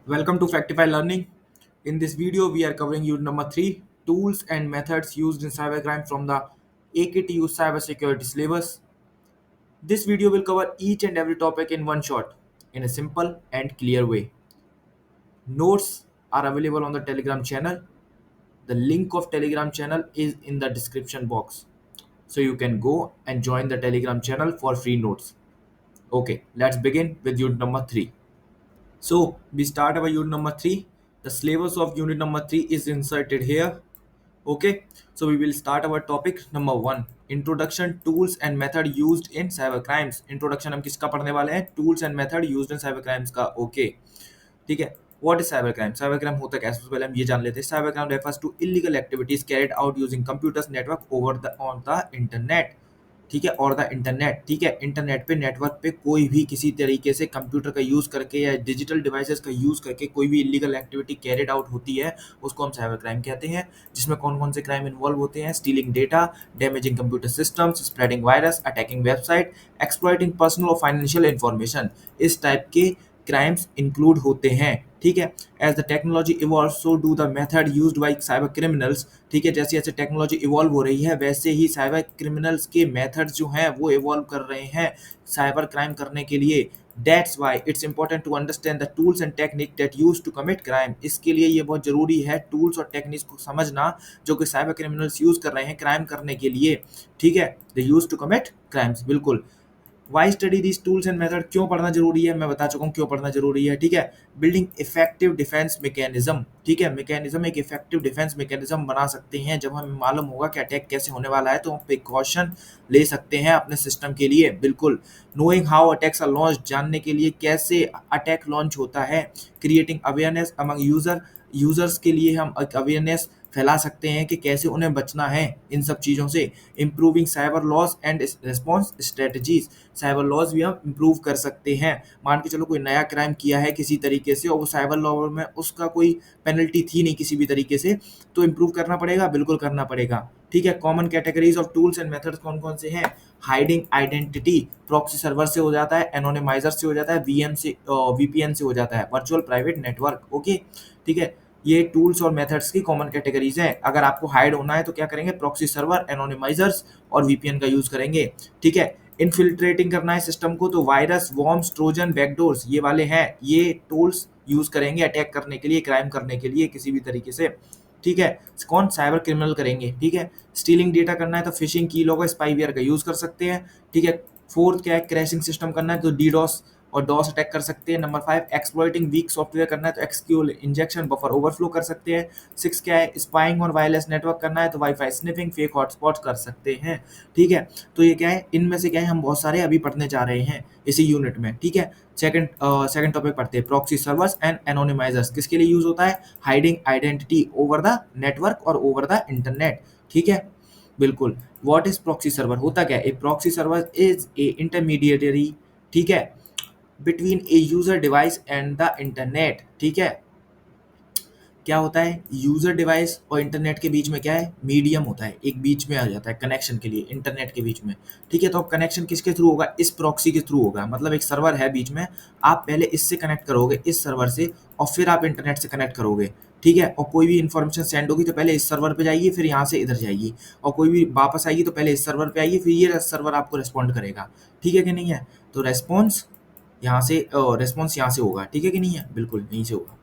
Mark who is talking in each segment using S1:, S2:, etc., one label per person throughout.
S1: Welcome to Factify Learning. In this video, we are covering unit number 3 Tools and Methods Used in Cybercrime from the AKTU Cybersecurity Syllabus. This video will cover each and every topic in one shot in a simple and clear way. Notes are available on the Telegram channel. The link of Telegram channel is in the description box. So you can go and join the Telegram channel for free notes. Okay, let's begin with unit number 3. So we start our unit number 3. The syllabus of unit number 3 is inserted here. Okay, so we will start our topic number 1. Introduction, tools and method used in cyber crimes. Introduction हम किसका पढ़ने वाले हैं? Tools and method used in cyber crimes का. Okay, ठीक है. What is cyber crime? Cyber crime होता क्या है? सबसे पहले हम ये जान लेते हैं. Cyber crime refers to illegal activities carried out using computers network over the on the internet. ठीक है, और द इंटरनेट. ठीक है, इंटरनेट पे नेटवर्क पे कोई भी किसी तरीके से कंप्यूटर का यूज करके या डिजिटल डिवाइसेस का यूज करके कोई भी इलीगल एक्टिविटी कैरिड आउट होती है उसको हम साइबर क्राइम कहते हैं. जिसमें कौन कौन से क्राइम इन्वॉल्व होते हैं? Stealing data, damaging computer systems, spreading virus, attacking website, exploiting personal और फाइनेंशियल इंफॉर्मेशन. इस टाइप के क्राइम्स इंक्लूड होते हैं. ठीक है, as the technology evolve so do the method used by cyber criminals. ठीक है, जैसे जैसे टेक्नोलॉजी इवॉल्व हो रही है वैसे ही साइबर क्रिमिनल्स के मेथड जो हैं वो इवॉल्व कर रहे हैं साइबर क्राइम करने के लिए. That's why it's important to understand the tools and technique that use to commit crime. इसके लिए ये बहुत जरूरी है टूल्स और टेक्निक्स को समझना जो कि साइबर क्रिमिनल्स यूज कर रहे हैं क्राइम करने के लिए. ठीक है, they use to commit crimes. बिल्कुल. Why study these tools and method. क्यों पढ़ना जरूरी है? मैं बता चुका हूँ क्यों पढ़ना जरूरी है. ठीक है, बिल्डिंग इफेक्टिव डिफेंस मैकेनिज्म. ठीक है, मैकेनिज्म एक इफेक्टिव डिफेंस मैकेनिज्म बना सकते हैं जब हमें मालूम होगा कि अटैक कैसे होने वाला है तो हम प्रिकॉशन ले सकते हैं अपने सिस्टम के लिए. बिल्कुल. Knowing how attacks are launch. जानने के लिए कैसे अटैक लॉन्च होता है. क्रिएटिंग अवेयरनेस अमंग यूजर्स के लिए हम अवेयरनेस फैला सकते हैं कि कैसे उन्हें बचना है इन सब चीज़ों से. Improving cyber laws and response strategies. Cyber laws भी हम इम्प्रूव कर सकते हैं. मान के चलो कोई नया क्राइम किया है किसी तरीके से और वो साइबर लॉ में उसका कोई पेनल्टी थी नहीं किसी भी तरीके से, तो इम्प्रूव करना पड़ेगा. बिल्कुल करना पड़ेगा. ठीक है, common categories of tools and methods कौन कौन से हैं? Hiding identity. प्रॉक्सी सर्वर से हो जाता है, एनोनिमाइजर से हो जाता है, वीपीएन से हो जाता है, वर्चुअल प्राइवेट नेटवर्क. ओके, ठीक है, ये टूल्स और मेथड्स की कॉमन कैटेगरीज हैं. अगर आपको हाइड होना है तो क्या करेंगे? प्रॉक्सी सर्वर, एनोनिमाइजर्स और वीपीएन का यूज करेंगे. ठीक है, इनफिल्ट्रेटिंग करना है सिस्टम को तो वायरस, वॉर्म्स, ट्रोजन, बैकडोर्स ये वाले हैं. ये टूल्स यूज करेंगे अटैक करने के लिए, क्राइम करने के लिए किसी भी तरीके से. ठीक है, कौन? साइबर क्रिमिनल करेंगे. ठीक है, स्टीलिंग डेटा करना है तो फिशिंग, कीलॉगर, स्पाईवेयर का यूज कर सकते हैं. ठीक है, फोर्थ क्या है? क्रैशिंग सिस्टम करना है तो डीडॉस और डॉस अटैक कर सकते हैं. नंबर 5 एक्सप्लॉइटिंग वीक सॉफ्टवेयर करना है तो एक्सक्यूएल इंजेक्शन, बफर ओवरफ्लो कर सकते हैं. 6 क्या है? स्पाइंग और वायरलेस नेटवर्क करना है तो वाईफाई स्निफिंग, फेक हॉटस्पॉट कर सकते हैं. ठीक है, तो ये क्या है? इनमें से क्या है? हम बहुत सारे अभी पढ़ने जा रहे हैं इसी यूनिट में. ठीक है, सेकंड टॉपिक पढ़ते हैं. प्रॉक्सी सर्वर्स एंड एनोनिमाइजर्स किसके लिए यूज होता है? Hiding identity over the network और ओवर द इंटरनेट. ठीक है, बिल्कुल. What is proxy server? होता क्या है? A proxy server is a intermediatory. ठीक है, between a user device and the internet. ठीक है, क्या होता है? यूजर डिवाइस और इंटरनेट के बीच में क्या है? मीडियम होता है, एक बीच में आ जाता है कनेक्शन के लिए इंटरनेट के बीच में. ठीक है, तो अब कनेक्शन किसके थ्रू होगा? इस प्रॉक्सी के थ्रू होगा. मतलब एक सर्वर है बीच में, आप पहले इससे कनेक्ट करोगे इस सर्वर से और फिर आप इंटरनेट से कनेक्ट करोगे. ठीक है, और कोई भी इन्फॉर्मेशन सेंड होगी तो पहले इस सर्वर पे जाइए फिर यहाँ से इधर जाइए, और कोई भी वापस आएगी तो पहले इस सर्वर पे आइए फिर ये सर्वर आपको रिस्पॉन्ड करेगा. ठीक है कि नहीं है? तो रेस्पॉन्स यहाँ से होगा. ठीक है कि नहीं है? बिल्कुल यहीं से होगा.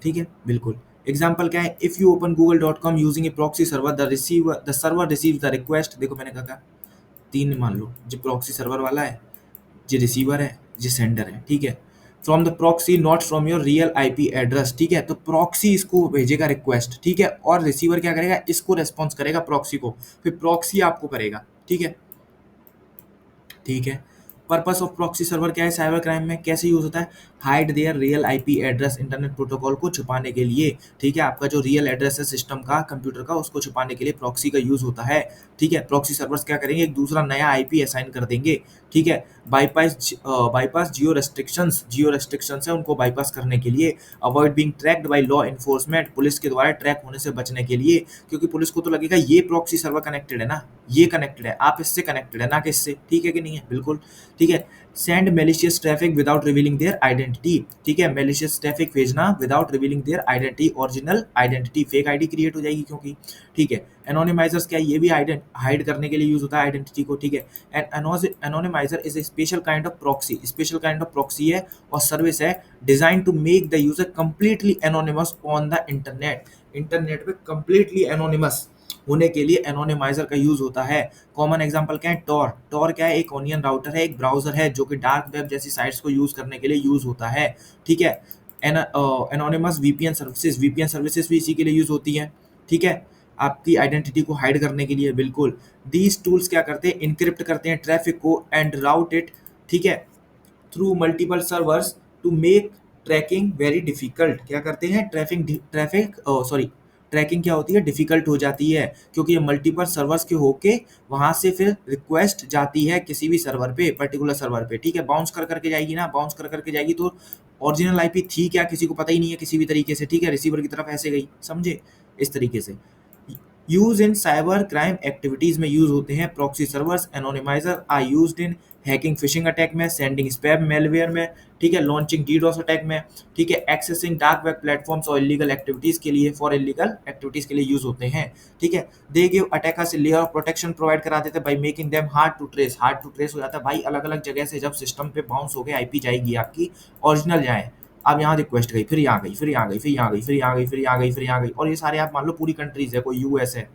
S1: ठीक है, बिल्कुल. एग्जाम्पल क्या है? If you open google.com using A proxy server the server receives the request. देखो मैंने कहा 3 मान लो, जो प्रॉक्सी सर्वर वाला है, जो रिसीवर है, जो सेंडर है. ठीक है, from the proxy not from your real IP address. ठीक है, तो प्रॉक्सी इसको भेजेगा रिक्वेस्ट. ठीक है, और रिसीवर क्या करेगा? इसको रेस्पॉन्स करेगा प्रॉक्सी को, फिर प्रॉक्सी आपको करेगा. ठीक है, ठीक है. पर्पस ऑफ प्रॉक्सी सर्वर क्या है साइबर क्राइम में? कैसे यूज होता है? Hide there real IP address. Internet protocol को छुपाने के लिए. ठीक है, आपका जो रियल एड्रेस है सिस्टम का, कंप्यूटर का, उसको छुपाने के लिए प्रॉक्सी का यूज होता है. ठीक है, प्रॉक्सी सर्वर्स क्या करेंगे? एक दूसरा नया आईपी असाइन कर देंगे. ठीक है, बाईपास जियो रेस्ट्रिक्शंस है उनको बाईपास करने के लिए. Avoid being tracked by law enforcement. Police के द्वारा ट्रैक होने से बचने के लिए, क्योंकि पुलिस को तो लगेगा ये प्रॉक्सी सर्वर कनेक्टेड है ना, ये कनेक्टेड है, आप इससे कनेक्टेड है ना कि इससे. ठीक है कि नहीं है? बिल्कुल. ठीक है, send malicious traffic without revealing their identity. Identity, ठीक है, मेलिशियस ट्रैफिक भेजना without revealing their identity, original identity, fake ID create हो जाएगी क्योंकि, ठीक है। एनोनिमाइजर्स क्या है, ये भी हाइड करने के लिए यूज होता है आइडेंटिटी को, ठीक है। And anonymiser is a special kind of proxy, special kind of proxy है और सर्विस है design to make the user completely anonymous on the internet, internet पे कंप्लीटली एनोनिमस होने के लिए एनोनिमाइजर का यूज होता है। कॉमन एग्जांपल क्या है, टॉर, टॉर क्या है, एक ऑनियन राउटर है, एक ब्राउजर है जो कि डार्क वेब जैसी साइट्स को यूज करने के लिए यूज होता है, ठीक है। Anonymous VPN services, VPN services भी इसी के लिए यूज होती है, ठीक है, आपकी आइडेंटिटी को हाइड करने के लिए, बिल्कुल। दीज टूल्स क्या करते हैं, इनक्रिप्ट करते हैं ट्रैफिक को एंड राउट इट, ठीक है, through multiple servers to make tracking very difficult. क्या करते हैं, ट्रैकिंग क्या होती है, डिफिकल्ट हो जाती है क्योंकि ये मल्टीपल सर्वर्स के होके वहां से फिर रिक्वेस्ट जाती है किसी भी सर्वर पे, पर्टिकुलर सर्वर पे, ठीक है, बाउंस कर करके जाएगी ना, बाउंस कर करके जाएगी तो ओरिजिनल आईपी थी क्या किसी को पता ही नहीं है किसी भी तरीके से, ठीक है, रिसीवर की तरफ ऐसे गई, समझे, इस तरीके से। Use in cyber crime activities में यूज होते हैं proxy servers, anonymiser are used in hacking phishing attack में, सेंडिंग स्पैम मेलवेयर में, ठीक है, लॉन्चिंग डीडोस अटैक में, ठीक है, एक्सेसिंग डार्क वेब प्लेटफॉर्म्स और इलीगल एक्टिविटीज के लिए, फॉर इलीगल एक्टिविटीज के लिए यूज होते हैं, ठीक है। They give attackers layer of protection provide करा देते हैं by making them hard to trace, hard to trace हो जाता है भाई, अलग अलग जगह से जब सिस्टम पे बाउंस हो गए आईपी जाएगी आपकी, ओरिजिनल जाए, अब यहाँ रिक्वेस्ट गई, फिर यहाँ गई, फिर यहाँ गई, फिर यहाँ गई, फिर यहाँ गई, फिर यहाँ गई, फिर यहाँ गई, और ये सारे आप मान लो पूरी कंट्रीज है, कोई यूएस है,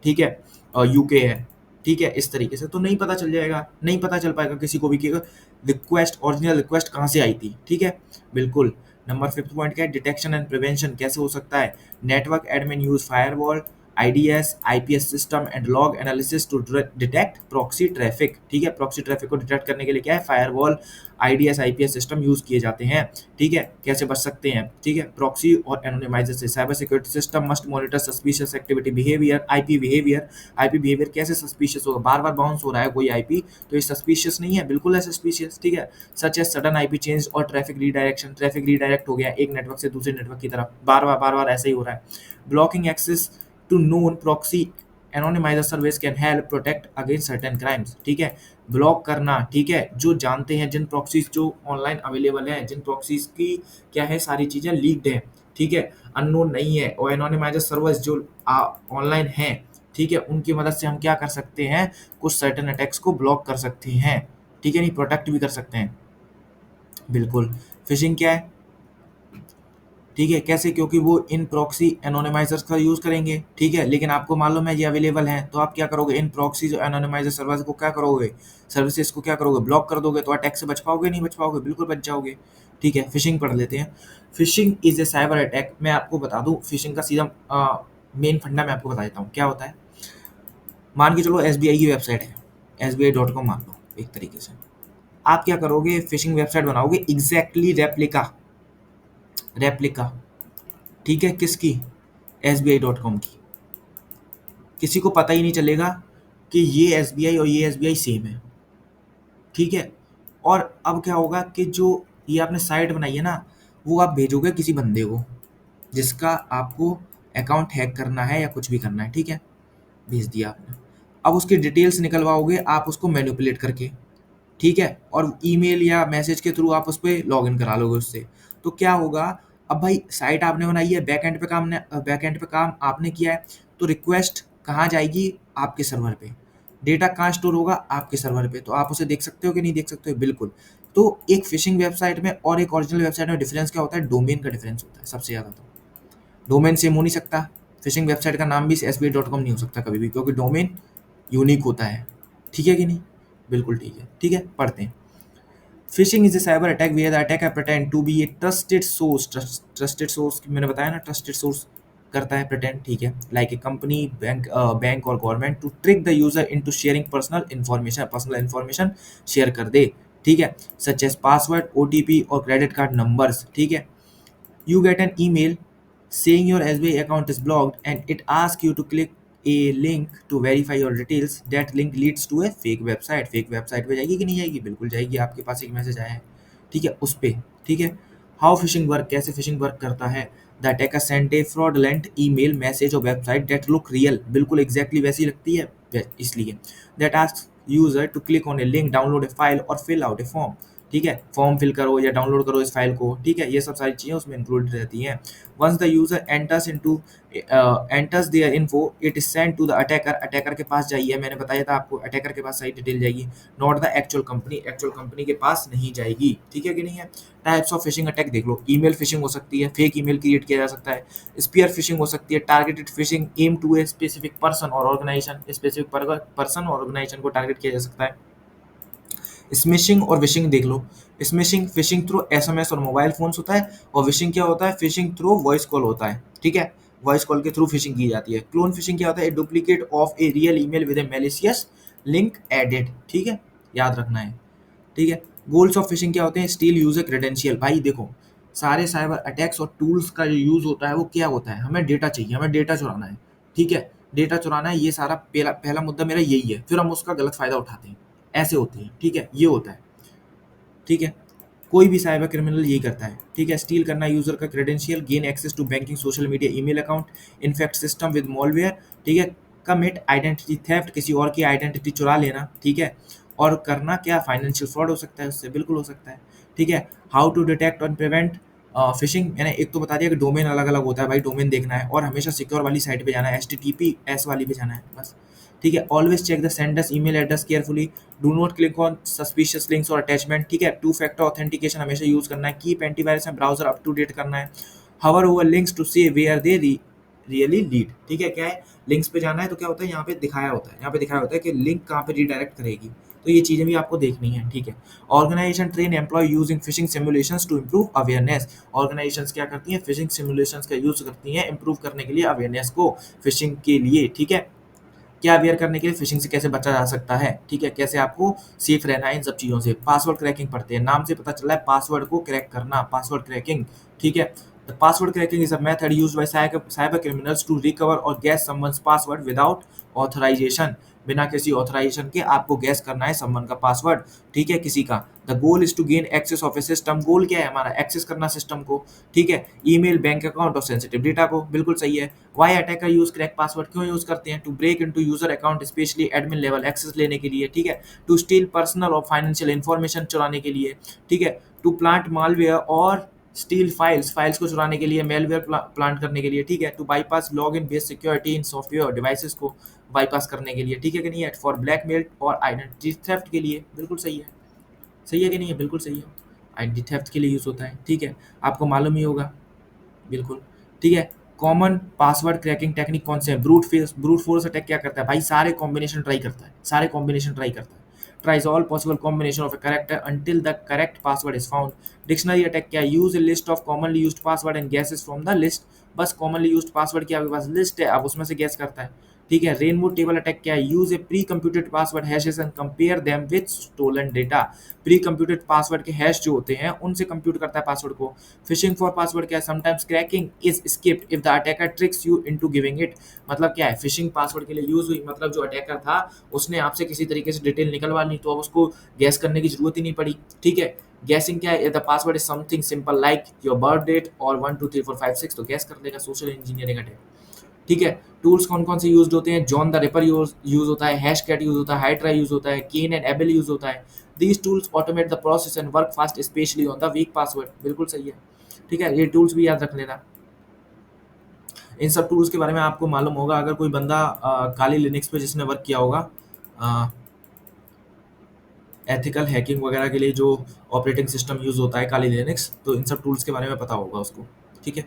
S1: ठीक है, यूके है, ठीक है, इस तरीके से तो नहीं पता चल जाएगा, नहीं पता चल पाएगा किसी को भी कि रिक्वेस्ट, ओरिजिनल रिक्वेस्ट कहाँ से आई थी, ठीक है, बिल्कुल। नंबर 5th पॉइंट क्या है, डिटेक्शन एंड प्रिवेंशन कैसे हो सकता है, network admin use firewall, IDS, IPS system and log analysis to detect proxy traffic, ठीक है, प्रॉक्सी ट्रैफिक को डिटेक्ट करने के लिए क्या है, firewall, IDS, IPS system use किए जाते हैं, ठीक है, कैसे बच सकते हैं, ठीक है, प्रॉक्सी और एनोनिमाइजर से। Cyber security system must monitor suspicious activity behaviour, IP behaviour, IP behaviour कैसे सस्पिशियस होगा, बार बार बाउंस हो रहा है कोई आईपी तो ये सस्पिशियस नहीं है, बिल्कुल है सस्पिशियस, ठीक है, such as sudden IP change और ट्रैफिक रीडायरेक्शन, ट्रैफिक रीडायरेक्ट हो गया एक नेटवर्क से दूसरे नेटवर्क की तरफ, बार बार ऐसे ही हो रहा है। Blocking access to known proxy anonymiser service can help protect against certain crimes, ठीक है, ब्लॉक करना, ठीक है, जो जानते हैं जिन प्रॉक्सीज जो ऑनलाइन अवेलेबल हैं, जिन प्रॉक्सीज की क्या है सारी चीजें लीक्ड हैं, ठीक है, अननोन नहीं है, और एनोनिमाइजर सर्विस जो ऑनलाइन हैं, ठीक है, उनकी मदद से हम क्या कर सकते हैं, कुछ सर्टेन अटैक्स को ब्लॉक कर सकते हैं, ठीक है, नहीं प्रोटेक्ट भी कर सकते हैं, बिल्कुल। फिशिंग क्या है, ठीक है, कैसे, क्योंकि वो इन प्रॉक्सी एनोनिमाइजर्स का यूज करेंगे, ठीक है, लेकिन आपको मालूम है ये अवेलेबल हैं तो आप क्या करोगे, इन प्रॉक्सी जो एनोनिमाइजर सर्विस को क्या करोगे, सर्विसेज को क्या करोगे, ब्लॉक कर दोगे, तो अटैक से बच पाओगे, नहीं बच पाओगे, बिल्कुल बच जाओगे, ठीक है। फिशिंग पढ़ लेते हैं। Phishing is a cyber attack, मैं आपको बता दूं फिशिंग का सीधा मेन फंडा मैं आपको बता देता हूँ क्या होता है। मान के चलो एसबीआई की वेबसाइट है, SBI.com मान लो एक तरीके से, आप क्या करोगे, फिशिंग वेबसाइट बनाओगे एग्जैक्टली रेप्लिका, ठीक है, किसकी, SBI.com की, किसी को पता ही नहीं चलेगा कि ये SBI और ये SBI सेम है, ठीक है। और अब क्या होगा कि जो ये आपने साइट बनाई है ना, वो आप भेजोगे किसी बंदे को जिसका आपको अकाउंट हैक करना है या कुछ भी करना है, ठीक है, भेज दिया आपने, अब उसकी डिटेल्स निकलवाओगे आप उसको मैनिपुलेट करके, ठीक है, और ईमेल या मैसेज के थ्रू आप उस पर लॉग इन करा लोगे उससे, तो क्या होगा, अब भाई साइट आपने बनाई है, बैक एंड पे काम आपने किया है, तो रिक्वेस्ट कहाँ जाएगी, आपके सर्वर पे, डेटा कहाँ स्टोर होगा, आपके सर्वर पे, तो आप उसे देख सकते हो कि नहीं देख सकते हो, बिल्कुल। तो एक फिशिंग वेबसाइट में और एक ओरिजिनल वेबसाइट में डिफरेंस क्या होता है, डोमेन का डिफरेंस होता है सबसे ज़्यादा, तो डोमेन सेम हो नहीं सकता, फिशिंग वेबसाइट का नाम भी SBI.com नहीं हो सकता कभी भी, क्योंकि डोमेन यूनिक होता है, ठीक है कि नहीं, बिल्कुल ठीक है, ठीक है, पढ़ते हैं। Phishing is a cyber attack where the attacker pretend to be a trusted source, trusted source मैंने बताया ना, ट्रस्टेड सोर्स करता है प्रिटेंड, ठीक है, लाइक ए कंपनी, बैंक और government, to trick the user into sharing personal information share कर दे, ठीक है, सच एज पासवर्ड, OTP और क्रेडिट कार्ड नंबर्स, ठीक है। You get an email saying your SBI account is blocked and it asks you to click a link to verify your details. That link leads to a fake website. Fake website पे जाएगी कि नहीं जाएगी, बिल्कुल जाएगी, आपके पास एक message आया है, ठीक है, उस पे, ठीक है। हाउ फिशिंग वर्क, कैसे फिशिंग वर्क करता है, the attacker send a fraudulent email, message और वेबसाइट दैट लुक रियल, बिल्कुल एग्जैक्टली वैसी लगती है इसलिए, that ask user to click on a link, download a file और फिल आउट ए फॉर्म, ठीक है, फॉर्म फिल करो या डाउनलोड करो इस फाइल को, ठीक है, ये सब सारी चीज़ें उसमें इंक्लूडेड रहती हैं। Once the user enters their info it is send to the attacker, attacker के पास जाइए, मैंने बताया था आपको अटैकर के पास सारी डिटेल जाएगी, नॉट द एक्चुअल कंपनी के पास नहीं जाएगी, ठीक है कि नहीं है। टाइप्स ऑफ फिशिंग अटैक देख लो, ईमेल फिशिंग हो सकती है, फेक ईमेल क्रिएट किया जा सकता है, स्पीयर फिशिंग हो सकती है, targeted phishing aim to a specific person और ऑर्गेनाइजेशन, स्पेसिफिक पर्सन और ऑर्गेनाइजेशन को टारगेट किया जा सकता है। स्मिशिंग और विशिंग देख लो, स्मिशिंग फिशिंग थ्रू एसएमएस और मोबाइल फोन्स होता है, और विशिंग क्या होता है, फिशिंग थ्रू वॉइस कॉल होता है, ठीक है, वॉइस कॉल के थ्रू फिशिंग की जाती है। क्लोन फिशिंग क्या होता है, duplicate of a real email with a malicious link added, ठीक है, याद रखना है, ठीक है। गोल्स ऑफ फिशिंग क्या होते हैं, स्टील यूजर क्रेडेंशियल, भाई देखो सारे साइबर अटैक्स और टूल्स का जो यूज होता है वो क्या होता है, हमें डेटा चाहिए, हमें डेटा चुराना है, ठीक है, डेटा चुराना है, ये सारा पहला पहला मुद्दा मेरा यही है, फिर हम उसका गलत फायदा उठाते हैं, ऐसे होते हैं, ठीक है, ये होता है, ठीक है, कोई भी साइबर क्रिमिनल यही करता है, ठीक है, स्टील करना यूजर का credential, gain access to banking, social media, email account, infect system with malware, ठीक है, कमिट आइडेंटिटी थेफ्ट, किसी और की आइडेंटिटी चुरा लेना, ठीक है, और करना क्या, फाइनेंशियल फ्रॉड हो सकता है उससे, बिल्कुल हो सकता है, ठीक है। हाउ टू डिटेक्ट और प्रिवेंट फिशिंग, मैंने एक तो बता दिया कि डोमेन अलग अलग होता है, भाई डोमेन देखना है, और हमेशा सिक्योर वाली साइट पे जाना है, HTTPS वाली पे जाना है बस, ठीक है। Always check the sender's email address carefully, do not click on suspicious links और अटैचमेंट, ठीक है। टू फैक्टर ऑथेंटिकेशन हमेशा यूज करना है, keep antivirus and browser up to date करना है, hover over links to see where they really lead, ठीक है, क्या है, लिंक्स पे जाना है तो क्या होता है, यहाँ पे दिखाया होता है, यहाँ पे दिखाया होता है कि लिंक कहाँ पे रिडायरेक्ट करेगी, तो ये चीज़ें भी आपको देखनी है, ठीक है। Organisation train employ using phishing simulations to improve awareness, organisations क्या करती हैं, फिशिंग सिमुलेशंस का यूज करती हैं इंप्रूव करने के लिए अवेयरनेस को फिशिंग के लिए, ठीक है, क्या अवेयर करने के लिए, फिशिंग से कैसे बचा जा सकता है, ठीक है, कैसे आपको सेफ रहना है इन सब चीज़ों से। पासवर्ड क्रैकिंग पढ़ते हैं, नाम से पता चला है पासवर्ड को क्रैक करना, पासवर्ड क्रैकिंग, ठीक है। The password cracking is a method used by cyber criminals to recover और guess someone's password without authorisation, बिना किसी ऑथराइजेशन के आपको गैस करना है समवन का पासवर्ड, ठीक है, किसी का। The goal is to gain access of a system, goal क्या है हमारा, एक्सेस करना सिस्टम को, ठीक है, ईमेल, बैंक अकाउंट और सेंसिटिव डेटा को, बिल्कुल सही है। Why attacker use crack password, क्यों यूज करते हैं, to break into user account specially admin level access लेने के लिए, ठीक है, टू स्टील पर्सनल और फाइनेंशियल इंफॉर्मेशन चुराने के लिए, ठीक है, टू प्लांट मालवेयर और स्टील फाइल्स, फाइल्स को चुराने के लिए, मेलवेयर प्लांट करने के लिए, ठीक है, to bypass log in based security in software और डिवाइसेस को बाईपास करने के लिए, ठीक है कि नहीं है, फॉर ब्लैकमेल और आइडेंटिटी थेफ्ट के लिए, बिल्कुल सही है, सही है कि नहीं है, बिल्कुल सही है, आइडेंटिटी थेफ्ट के लिए यूज होता है, ठीक है, आपको मालूम ही होगा, बिल्कुल, ठीक है। कॉमन पासवर्ड क्रैकिंग टेक्निक कौन से हैं, ब्रूट फोर्स अटैक क्या करता है भाई, सारे कॉम्बिनेशन ट्राई करता है, सारे कॉम्बिनेशन ट्राई करता है, tries all possible combination of a character until the correct password is found. Dictionary attack क्या है, use A list of commonly used password and guesses from the list, बस commonly used password की आपके पास list है, आप उसमें से guess करता है, ठीक है। रेनबो टेबल अटैक क्या है, use a precomputed password hashes and compare them with stolen data, precomputed password के हैश जो होते हैं उनसे कंप्यूट करता है पासवर्ड को। फिशिंग फॉर पासवर्ड क्या है, sometimes cracking is skipped if the attacker tricks you into giving it, मतलब क्या है, फिशिंग पासवर्ड के लिए यूज हुई, मतलब जो अटैकर था उसने आपसे किसी तरीके से डिटेल निकलवा ली, तो अब उसको गैस करने की जरूरत ही नहीं पड़ी, ठीक है। गैसिंग क्या है, the password is something simple like your birth date और 1 2 3 4 5 6, तो गैस कर लेगा, सोशल इंजीनियरिंग अटैक, ठीक है। टूल्स कौन कौन से यूज होते हैं, जॉन द रिपर यूज होता है, हैश कैट यूज होता है, हाइड्रा यूज होता है, केन एंड एबल यूज होता है। These tools automate the process and work fast specially on the week password, बिल्कुल सही है, ठीक है, ये टूल्स भी याद रख लेना। इन सब टूल्स के बारे में आपको मालूम होगा, अगर कोई बंदा काली लिनक्स पे जिसने वर्क किया होगा एथिकल हैकिंग वगैरह के लिए जो ऑपरेटिंग सिस्टम यूज होता है काली लिनक्स, तो इन सब टूल्स के बारे में पता होगा उसको, ठीक है।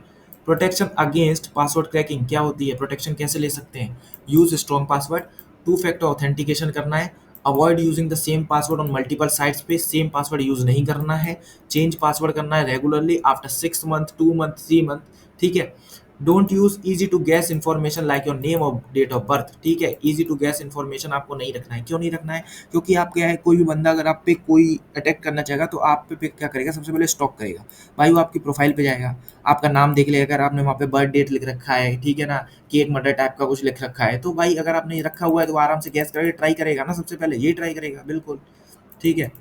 S1: प्रोटेक्शन अगेंस्ट पासवर्ड क्रैकिंग क्या होती है, प्रोटेक्शन कैसे ले सकते हैं, use strong password, two factor authentication करना है, avoid using the same password on multiple sites पे, सेम पासवर्ड यूज नहीं करना है, चेंज पासवर्ड करना है regularly after 6 month 2 month 3 month, ठीक है। Don't use easy to guess information like your name और डेट ऑफ बर्थ, ठीक है, इजी टू गैस इन्फॉर्मेशन आपको नहीं रखना है, क्यों नहीं रखना है, क्योंकि आप क्या है, कोई भी बंदा अगर आप पे कोई अटैक करना चाहेगा तो आप पे क्या करेगा, सबसे पहले स्टॉक करेगा, भाई वो आपकी प्रोफाइल पे जाएगा, आपका नाम देख लेगा, अगर आपने वहाँ पे बर्थ डेट लिख रखा है, ठीक है ना, केक मर्डर टाइप का कुछ लिख रखा है, तो भाई अगर आपने ये रखा हुआ है तो वो आराम से गैस करके ट्राई करेगा ना, सबसे पहले ये ट्राई करेगा, बिल्कुल, ठीक है।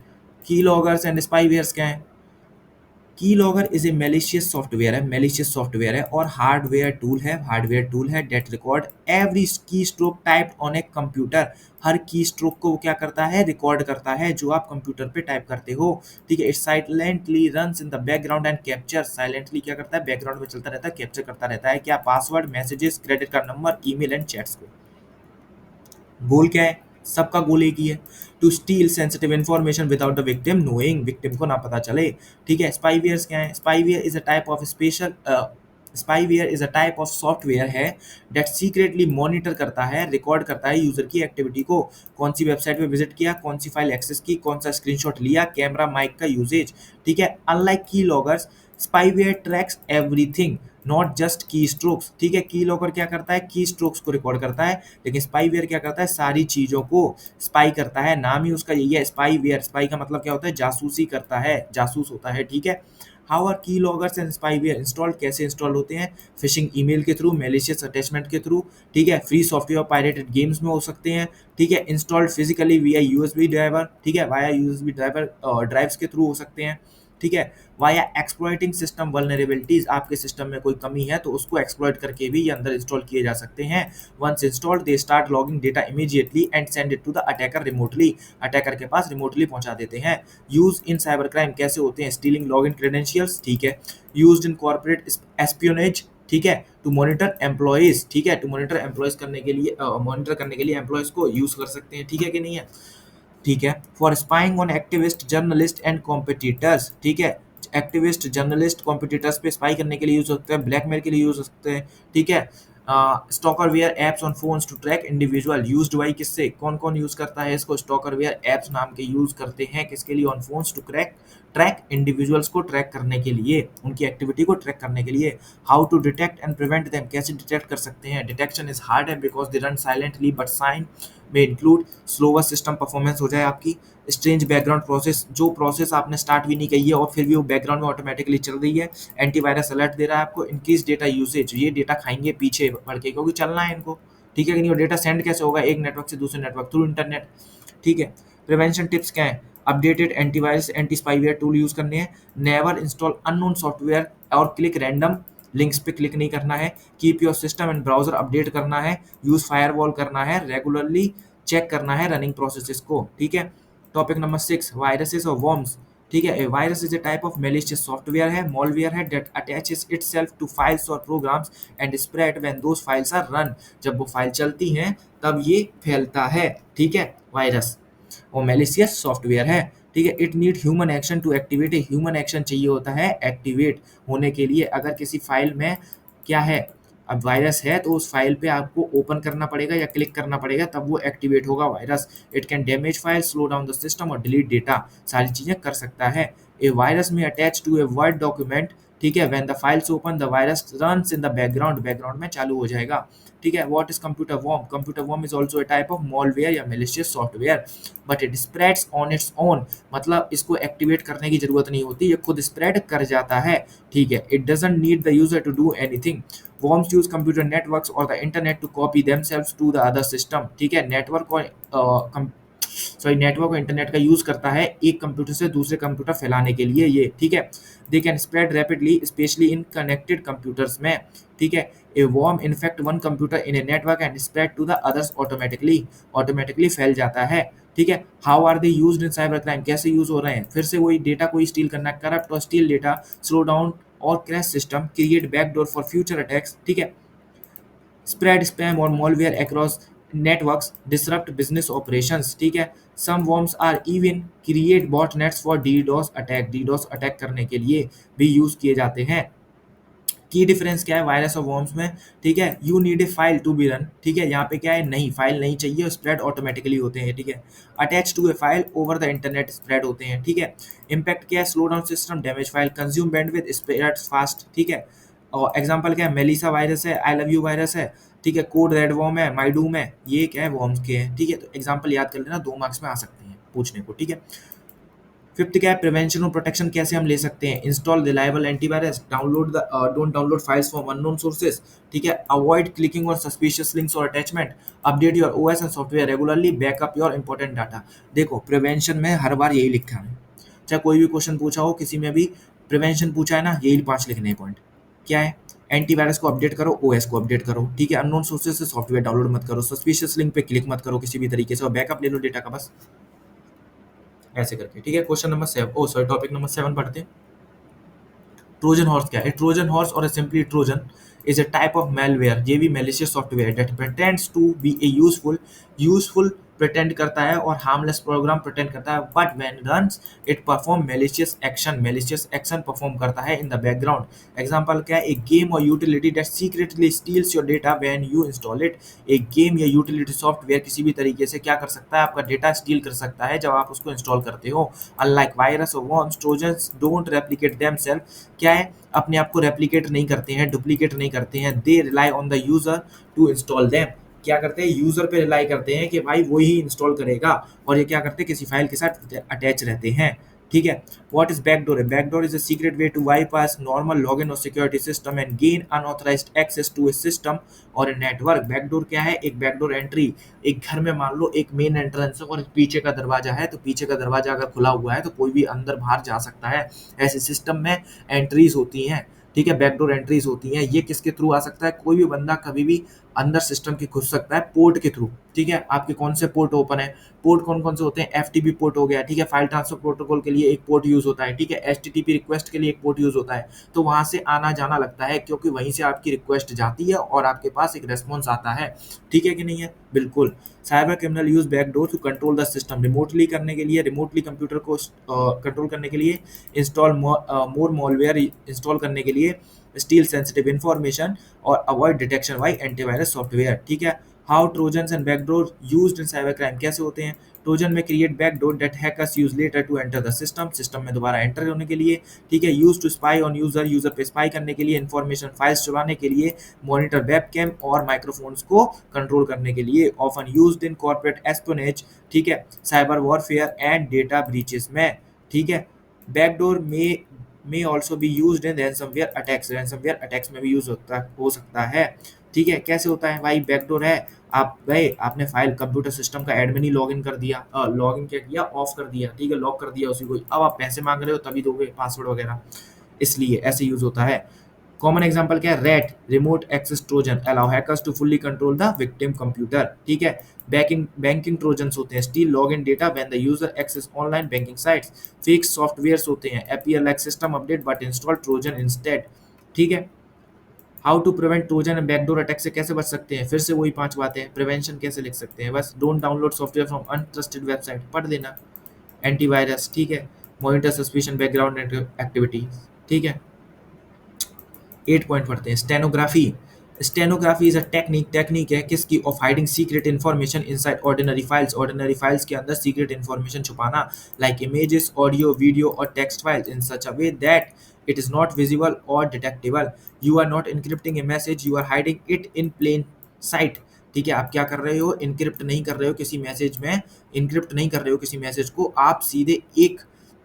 S1: की लॉगर्स एंड स्पाईवेयर्स क्या है, key logger is a malicious software है और हार्डवेयर टूल है that record every key stroke typed on a computer. हर की स्ट्रोक को वो क्या करता है, रिकॉर्ड करता है जो आप कंप्यूटर पे टाइप करते हो। ठीक है, it silently runs in the background and capture, silently क्या करता है, बैकग्राउंड में चलता रहता है, कैप्चर करता रहता है क्या, password, messages, credit card number, email and chats को। गोल क्या है, सबका गोल एक ही है, to steal sensitive information without the victim knowing, victim को ना पता चले। ठीक है, स्पाईवेयर क्या है, spyware is a type of software है डेट सीक्रेटली मॉनिटर करता है, रिकॉर्ड करता है यूजर की एक्टिविटी को, कौन सी वेबसाइट पे विजिट किया, कौन सी फाइल एक्सेस की, कौन सा स्क्रीनशॉट लिया, कैमरा माइक का यूजेज। ठीक है, अनलाइक की loggers, spyware tracks everything not just की स्ट्रोक्स। ठीक है, की लॉगर क्या करता है, की स्ट्रोक्स को रिकॉर्ड करता है, लेकिन स्पाईवेयर क्या करता है, सारी चीजों को स्पाई करता है, नाम ही उसका यही है स्पाईवेयर। स्पाई का मतलब क्या होता है, जासूसी करता है, जासूस होता है। ठीक है, हाउ आर की लॉगर्स एंड स्पाईवेयर इंस्टॉल्ड, कैसे इंस्टॉल होते हैं, फिशिंग ईमेल के थ्रू, मेलिशियस अटैचमेंट के थ्रू। ठीक है, फ्री सॉफ्टवेयर पायरेटेड गेम्स में हो सकते हैं। ठीक है, इंस्टॉल्ड फिजिकली विया यूएसबी ड्राइवर, ठीक है, वाया यूएसबी ड्राइवर ड्राइव्स के थ्रू हो सकते हैं। ठीक है, वाया एक्सप्लॉइटिंग सिस्टम वल्नरेबिलिटीज, आपके सिस्टम में कोई कमी है तो उसको एक्सप्लॉइट करके भी ये अंदर इंस्टॉल किए जा सकते हैं। Once installed they start logging data immediately and send it to the attacker remotely, attacker के पास रिमोटली पहुंचा देते हैं। यूज इन साइबर क्राइम कैसे होते हैं, स्टीलिंग लॉगिन क्रेडेंशियल्स। ठीक है, यूज्ड इन कॉर्पोरेट एस्पियोनेज। ठीक है, टू मॉनिटर एम्प्लॉइज। ठीक है, टू मॉनिटर एम्प्लॉइज करने के लिए मॉनिटर करने के लिए एम्प्लॉइज को यूज कर सकते हैं। ठीक है कि नहीं है। ठीक है, for spying on activist journalist and competitors. ठीक है, एक्टिविस्ट जर्नलिस्ट कॉम्पिटिटर्स पे स्पाई करने के लिए यूज हो सकते हैं, ब्लैकमेल के लिए यूज हो सकते हैं। ठीक है, stalkerware apps on phones to track individual, used by किससे, कौन कौन यूज करता है इसको, स्टॉकरवेयर एप्स नाम के यूज करते हैं किसके लिए, on phones to track individuals को ट्रैक करने के लिए, उनकी एक्टिविटी को ट्रैक करने के लिए। How to detect and prevent them, कैसे डिटेक्ट कर सकते हैं, डिटेक्शन इज हार्ड है because they run silently but sign में इंक्लूड स्लोवर सिस्टम परफॉर्मेंस हो जाए आपकी, स्ट्रेंज बैकग्राउंड प्रोसेस, जो प्रोसेस आपने स्टार्ट भी नहीं की है और फिर भी वो बैकग्राउंड में ऑटोमेटिकली चल रही है, एंटीवायरस अलर्ट दे रहा है आपको, इंक्रीज डेटा यूसेज, ये डेटा खाएंगे पीछे बढ़ के क्योंकि चलना है इनको। ठीक है कि नहीं, वो डेटा सेंड कैसे होगा एक नेटवर्क से दूसरे नेटवर्क, थ्रू इंटरनेट। ठीक है, प्रिवेंशन टिप्स क्या है, updated antivirus anti spyware tool use करने हैं, नेवर इंस्टॉल अननोन सॉफ्टवेयर और क्लिक रैंडम लिंक्स पे क्लिक नहीं करना है, keep your system and browser update करना है, यूज फायरवॉल करना है, रेगुलरली चेक करना है रनिंग प्रोसेसेस को। ठीक है, टॉपिक नंबर 6, वायरसेस और वॉर्म्स। ठीक है, a virus is a type of malicious software है, मॉलवेयर है that attaches itself to files और programs and spread when those files are run, जब वो फाइल चलती हैं तब ये फैलता है। ठीक है, वायरस और मेलिशियस सॉफ्टवेयर है। ठीक है, it need human action to activate, human action चाहिए होता है एक्टिवेट होने के लिए। अगर किसी फाइल में क्या है, अब वायरस है तो उस फाइल पे आपको ओपन करना पड़ेगा या क्लिक करना पड़ेगा तब वो एक्टिवेट होगा virus. It can damage file, slow down the system और डिलीट डेटा, सारी चीजें कर सकता है। ए वायरस में attach to a word document. ठीक है, when the files open the virus runs in the background, background में चालू हो जाएगा। ठीक है, what is computer worm, computer worm is also a type of malware या malicious software but it spreads on its own, मतलब इसको activate करने की जरूरत नहीं होती, ये खुद स्प्रेड कर जाता है। ठीक है, it doesn't need the user to do anything. Worms use computer networks or the internet to copy themselves to the other system। ठीक है, नेटवर्क और इंटरनेट का यूज करता है एक कंप्यूटर से दूसरे कंप्यूटर फैलाने के लिए ये। ठीक है, they can spread rapidly specially in connected computers में। ठीक है, a worm infect one computer in a network and spread to the others automatically फैल जाता है। ठीक है, how are they used in cyber crime, कैसे यूज हो रहे हैं, फिर से वही डेटा को स्टील करना, करप्ट और स्टील डेटा, स्लो डाउन और crash system, create backdoor for future attacks. ठीक है, स्प्रेड स्पैम और malware across networks, disrupt business operations. ठीक है, some worms are even create botnets for DDoS attack करने के लिए भी यूज किए जाते हैं। की डिफरेंस क्या है वायरस और वॉर्म्स में। ठीक है, you need a file to be run. ठीक है, यहाँ पे क्या है, नहीं फाइल नहीं चाहिए, स्प्रेड ऑटोमेटिकली होते हैं। ठीक है, attach to a file over the internet spread होते हैं। ठीक है, इम्पैक्ट क्या है, slow down system, damage file, consume bandwidth, spread fast. ठीक है, और एग्जांपल क्या है, मेलिसा वायरस है, आई लव यू वायरस है। ठीक है, कोड रेड वॉर्म है, माइडूम है, ये क्या है, वॉर्म्स के हैं। ठीक है, तो एग्जांपल याद कर लेना, 2 मार्क्स में आ सकते हैं पूछने को। ठीक है, फिफ्थ क्या है, प्रिवेंशन और प्रोटेक्शन कैसे हम ले सकते हैं, install reliable antivirus, don't download files from unknown sources. ठीक है, avoid clicking on suspicious links और attachment, update your OS and software regularly, backup your important data. देखो प्रिवेंशन में हर बार यही लिखा है, चाहे कोई भी क्वेश्चन पूछा हो किसी में भी, प्रिवेंशन पूछा है ना, यही 5 लिखने हैं पॉइंट। क्या है? एंटीवायरस को अपडेट करो, ओएस को अपडेट करो, ठीक है। अननोन सोर्सेज से सॉफ्टवेयर डाउनलोड मत करो, सस्पिशियस लिंक पे क्लिक मत करो किसी भी तरीके से, और बैकअप ले लो डेटा का बस, ऐसे करके, ठीक है। क्वेश्चन नंबर 7, ओ सॉरी, टॉपिक नंबर 7 पढ़ते हैं। ट्रोजन हॉर्स क्या है? ट्रोजन हॉर्स और simply Trojan is a type of malware, ये भी malicious software that pretends to be a useful pretend करता है और harmless program pretend करता है, but when runs it perform malicious action perform करता है in the background। example क्या है? एक game और utility that secretly steals your data when you install it। एक गेम या यूटिलिटी सॉफ्टवेयर किसी भी तरीके से क्या कर सकता है? आपका डेटा स्टील कर सकता है जब आप उसको इंस्टॉल करते हो। अनलाइक वायरस और worms, trojans don't replicate themselves, क्या है? अपने आप को रेप्लिकेट नहीं करते हैं, डुप्लीकेट नहीं करते हैं। They rely on the user to install them, क्या करते हैं? यूजर पे रिलाई करते हैं कि भाई वो ही इंस्टॉल करेगा, और ये क्या करते हैं? किसी फाइल के साथ अटैच रहते हैं, ठीक है। What is backdoor? Backdoor is a secret way to bypass normal login और security system and gain unauthorised access to a system और ए नेटवर्क। बैकडोर क्या है? एक बैकडोर एंट्री, एक घर में मान लो एक मेन एंट्रेंस है और पीछे का दरवाजा है, तो पीछे का दरवाजा अगर खुला हुआ है तो कोई भी अंदर बाहर जा सकता है। ऐसे सिस्टम में एंट्रीज होती हैं, ठीक है, बैकडोर एंट्रीज होती हैं। ये किसके थ्रू आ सकता है? कोई भी बंदा कभी भी अंदर सिस्टम के घुस सकता है पोर्ट के थ्रू, ठीक है। आपके कौन से पोर्ट ओपन है? पोर्ट कौन कौन से होते हैं? एफटीपी पोर्ट हो गया, ठीक है, फाइल ट्रांसफर प्रोटोकॉल के लिए एक पोर्ट यूज होता है, ठीक है, एचटीटीपी रिक्वेस्ट के लिए एक पोर्ट यूज होता है। तो वहां से आना जाना लगता है, क्योंकि वहीं से आपकी रिक्वेस्ट जाती है और आपके पास एक रेस्पॉन्स आता है, ठीक है कि नहीं है? बिल्कुल। Cyber criminal use backdoor to control the system, remotely करने के लिए, रिमोटली कंप्यूटर को कंट्रोल करने के लिए, इंस्टॉल मोर मॉलवेयर इंस्टॉल करने के लिए, स्टील सेंसिटिव इंफॉर्मेशन और avoid detection by antivirus software, ठीक है। How trojans and backdoor used in cyber crime, कैसे होते हैं? ट्रोजन में create backdoor that hackers use later to enter the system, system में दोबारा एंटर होने के लिए, ठीक है। Use to spy on user, user पे स्पाई करने के लिए, इन्फॉर्मेशन फाइल्स चुराने के लिए, मॉनिटर वेबकैम और माइक्रोफोन्स को कंट्रोल करने के लिए, often used in corporate espionage, ठीक है, cyber warfare and data breaches में, ठीक है। बैकडोर में also be used in ransomware attacks में भी यूज हो सकता है, ठीक है। कैसे होता है भाई? बैकडोर है, आप गए, आपने फाइल कंप्यूटर सिस्टम का एडमिन ही लॉगिन कर दिया, लॉगिन क्या किया? ऑफ कर दिया, ठीक है, लॉक कर दिया उसी को। अब आप पैसे मांग रहे हो तभी दोगे पासवर्ड वगैरह, इसलिए ऐसे यूज होता है। कॉमन एग्जांपल क्या है? RAT, remote access trojan allow hackers to fully control the victim computer, ठीक है। बैंकिंग ट्रोजन्स होते हैं, steal login data when the user access online banking sites. Fake softwares होते हैं, appear like system update but install trojan instead, ठीक है। How to prevent trojan and backdoor attack से कैसे बच सकते हैं? फिर से वही 5 बातें। प्रिवेंशन कैसे लिख सकते हैं? बस don't download software from untrusted website, पढ़ देना। एंटीवायरस, ठीक है। मॉनिटर सस्पिशन बैकग्राउंड एक्टिविटी, ठीक है। 8 पॉइंट पढ़ते हैं। Stenography, stenography is a technique है किसकी? Of hiding secret information inside ordinary files के अंदर सीक्रेट इन्फॉर्मेशन छुपाना, लाइक इमेजेस, ऑडियो, वीडियो और text files in such a way that it is not visible or detectable। you are not encrypting a message, you are hiding it in plain sight, ठीक है। आप क्या कर रहे हो? Encrypt नहीं कर रहे हो किसी मैसेज में, इनक्रिप्ट नहीं कर रहे हो किसी मैसेज को, आप सीधे एक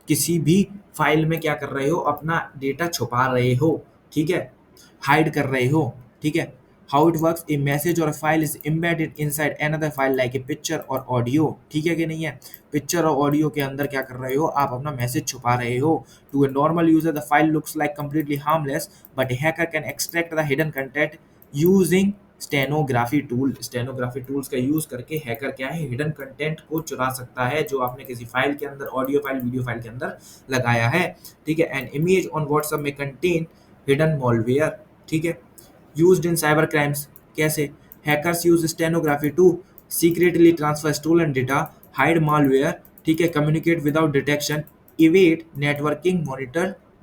S1: किसी भी फाइल में क्या कर रहे हो? अपना डेटा छुपा रहे हो, ठीक है, हाइड कर रहे हो, ठीक है। How it works? A message और file is embedded inside another file like a picture और ऑडियो, ठीक है कि नहीं है? पिक्चर और ऑडियो के अंदर क्या कर रहे हो? आप अपना मैसेज छुपा रहे हो। To a normal user the file looks like completely harmless, but a hacker can extract the hidden content using stenography tool. Stenography tools का यूज करके हैकर क्या है? हिडन कंटेंट को चुरा सकता है जो आपने किसी फाइल के अंदर, ऑडियो फाइल, वीडियो फाइल के अंदर लगाया है, ठीक है। एंड इमेज ऑन व्हाट्सएप में कंटेन हिडन मॉलवेयर, ठीक है। यूज्ड इन साइबर क्राइम्स कैसे? Hackers use stenography to secretly transfer stolen data, hide malware, ठीक है, communicate without detection, evade networking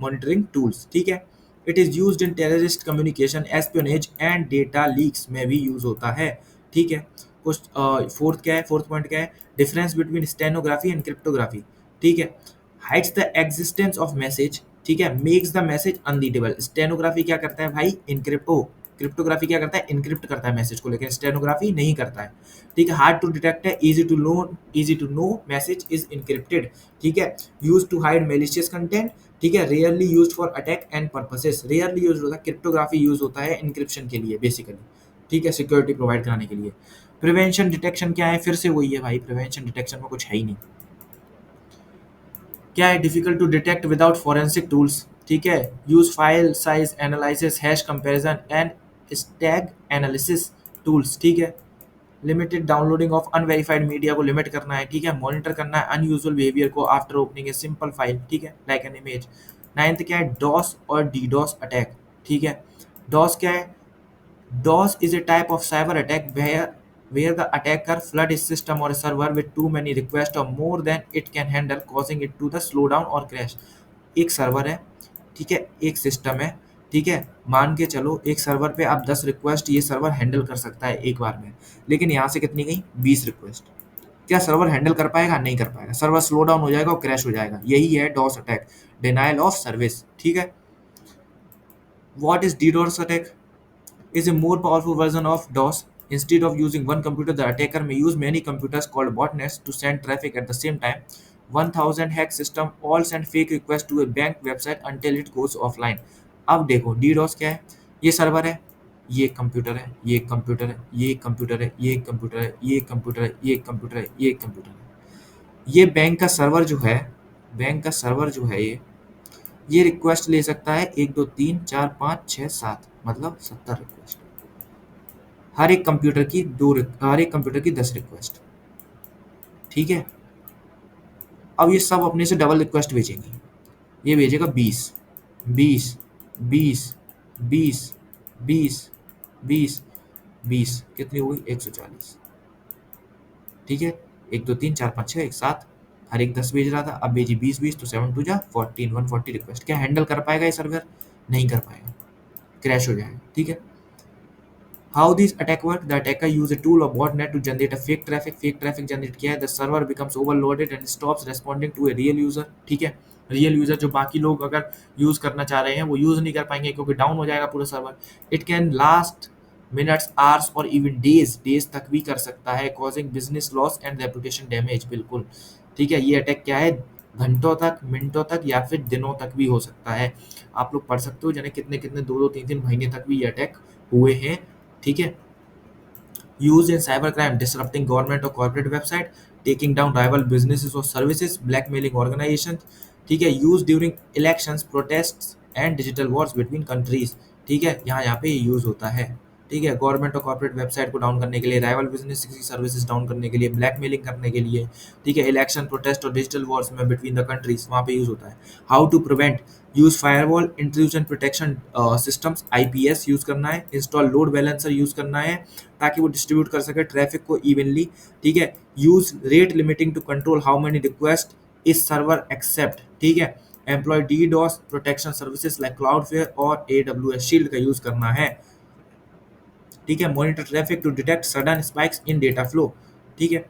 S1: monitoring tools, ठीक है। It is used in terrorist communication, espionage and data leaks में भी use होता है, ठीक है। कुछ फोर्थ क्या है? फोर्थ पॉइंट क्या है? Difference between stenography and cryptography, ठीक है। Hides the existence of message, ठीक है, makes the message unreadable. Stenography क्या करता है भाई? क्रिप्टोग्राफी क्या करता है? इनक्रिप्ट करता है मैसेज को, लेकिन स्टेनोग्राफी नहीं करता है, ठीक है। हार्ड टू डिटेक्ट है, easy to know message is encrypted, ठीक है। Use to hide malicious content, ठीक है। Rarely used for attack and purposes, rarely use होता है, क्रिप्टोग्राफी यूज होता है इनक्रिप्शन के लिए बेसिकली, ठीक है, सिक्योरिटी प्रोवाइड कराने के लिए। प्रिवेंशन डिटेक्शन क्या है? फिर से वही है भाई, प्रिवेंशन डिटेक्शन में कुछ है ही नहीं। क्या है? Difficult to detect without forensic tools, ठीक है, use file size analysis, hash comparison and steg analysis tools. ठीक है, limited downloading of unverified media को लिमिट करना है। ठीक है, मॉनिटर करना है अनयूजुअल बिहेवियर को after opening a simple file. ठीक है, लाइक एन इमेज। नाइन्थ क्या है, डॉस और डीडॉस अटैक। ठीक है, डॉस क्या है, DOS is a type of cyber attack where the attacker flood his system or a server with too many requests or more than it can handle, causing it to the slow down or crash। एक server है, ठीक है, एक system है, ठीक है, मान के चलो एक सर्वर पे आप 10 रिक्वेस्ट ये सर्वर हैंडल कर सकता है एक बार में, लेकिन यहाँ से कितनी गई, 20 रिक्वेस्ट। क्या सर्वर हैंडल कर पाएगा? नहीं कर पाएगा, सर्वर स्लो डाउन हो जाएगा और क्रैश हो जाएगा। यही है DoS attack, denial of service. ठीक है, what is DDoS attack? Is a more powerful version of DOS. Instead of using one computer, the attacker may use many computers called botnets to send traffic at the same time. 1000 hack system all send fake requests to a bank website until it goes offline. अब देखो DDoS क्या है, ये server है, ये computer है, ये computer है, ये कंप्यूटर है, ये कंप्यूटर है, ये कंप्यूटर है, ये कंप्यूटर है, ये कंप्यूटर है। ये बैंक का सर्वर जो है, बैंक का सर्वर जो है ये रिक्वेस्ट ले सकता है 1 2 3 4 5 6 7, मतलब 70 रिक्वेस्ट। हर एक कंप्यूटर की हर एक कंप्यूटर की 10 रिक्वेस्ट। ठीक है, अब ये सब अपने से डबल रिक्वेस्ट भेजेंगे। ये भेजेगा 20 20 20 20 20 20 20, कितनी हो गई, 140। ठीक है, 1 2 3 4 5 6 1 7, हर एक 10 भेज रहा था, अब भेजी 20 20 तो 7 2 जा 14, 140 रिक्वेस्ट। क्या हैंडल कर पाएगा ये सर्वर? नहीं कर पाएगा, क्रैश हो जाएगा। ठीक है, How these attack work? The attacker use a tool or botnet to generate a fake traffic. Fake traffic generate किया है, the server becomes overloaded and stops responding to a real user. ठीक है, real user जो बाकी लोग अगर use करना चाह रहे हैं वो यूज नहीं कर पाएंगे क्योंकि डाउन हो जाएगा पूरा server. It can last minutes, hours और इवन डेज तक भी कर सकता है, causing business loss and reputation damage. बिल्कुल ठीक है, ये अटैक क्या है, घंटों तक, मिनटों तक या फिर दिनों तक भी हो सकता है। आप लोग पढ़ सकते हो जाने कितने कितने 2 2 3 3 महीने तक भी ये अटैक हुए हैं। ठीक है, use in cyber crime, disrupting government और corporate website, taking down rival businesses और सर्विसेज, ब्लैकमेलिंग ऑर्गेनाइजेशन। ठीक है, use during elections, protests and digital wars between countries. ठीक है, यहाँ पे यूज होता है। ठीक है, गवर्नमेंट और कॉर्पोरेट वेबसाइट को डाउन करने के लिए, राइवल बिजनेस की सर्विसेज डाउन करने के लिए, ब्लैकमेलिंग करने के लिए। ठीक है, इलेक्शन, प्रोटेस्ट और डिजिटल वॉर्स में बिटवीन द कंट्रीज वहाँ पे यूज होता है। How to prevent, use firewall, intrusion protection systems, IPS use करना है, इंस्टॉल लोड बैलेंसर यूज करना है ताकि वो डिस्ट्रीब्यूट कर सके ट्रैफिक को इवनली। ठीक है, use rate limiting to control how many request is server accept. ठीक है, employ DDoS protection services like Cloudflare और AWS शील्ड का यूज करना है। ठीक है, monitor traffic to detect sudden spikes in data flow. ठीक है,